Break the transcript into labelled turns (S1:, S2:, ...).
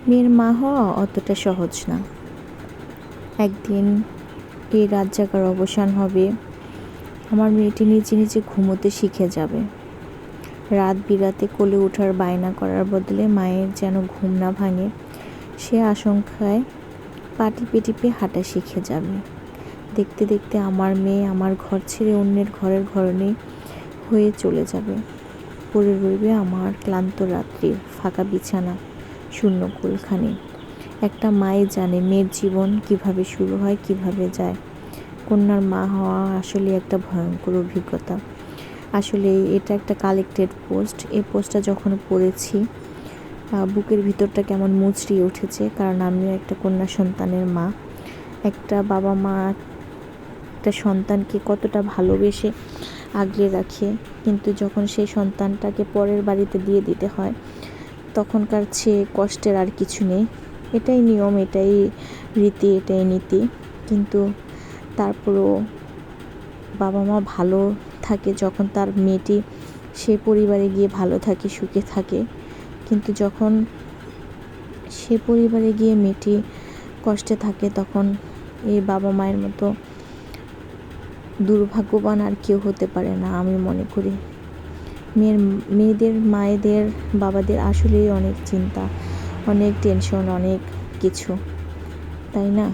S1: মেয়ের মা হওয়া অতটা সহজ না। একদিন এই রাত জাগার অবসান হবে, আমার মেয়েটি নিজে নিজে ঘুমোতে শিখে যাবে। রাত বিরাতে কোলে ওঠার বায়না করার বদলে মায়ের যেন ঘুম না ভাঙে, সে আশঙ্কায় পা টিপে টিপে হাঁটা শিখে যাবে। দেখতে দেখতে আমার মেয়ে আমার ঘর ছেড়ে অন্যের ঘরের ঘরণী হয়ে চলে যাবে। পড়ে রইবে আমার ক্লান্ত রাত্রির ফাঁকা বিছানা, শূন্য কুলখানি। একটা মাই জানে মেয়ের জীবন কিভাবে শুরু হয়, কিভাবে যায়। কন্যার মা হওয়া আসলে একটা ভয়ঙ্কর অভিজ্ঞতা। আসলে এটা একটা কালেক্টেড পোস্ট। এই পোস্টটা যখন পড়েছি, বুকের ভিতরটা কেমন মুচড়িয়ে উঠেছে, কারণ আমিও একটা কন্যা সন্তানের মা। একটা বাবা মা একটা সন্তানকে কতটা ভালোবেসে আগলে রাখে, কিন্তু যখন সেই সন্তানটাকে পরের বাড়িতে দিয়ে দিতে হয়, তখনকার চেয়ে কষ্টের আর কিছু নেই। এটাই নিয়ম, এটাই রীতি, এটাই নীতি। কিন্তু তারপরও বাবা মা ভালো থাকে যখন তার মেয়েটি সে পরিবারে গিয়ে ভালো থাকে, সুখে থাকে। কিন্তু যখন সে পরিবারে গিয়ে মেয়েটি কষ্টে থাকে, তখন এই বাবা মায়ের মতো দুর্ভাগ্যবান আর কেউ হতে পারে না আমি মনে করি। মেয়েদের মায়েদের বাবাদের আসলেই অনেক চিন্তা, অনেক টেনশন, অনেক কিছু, তাই না?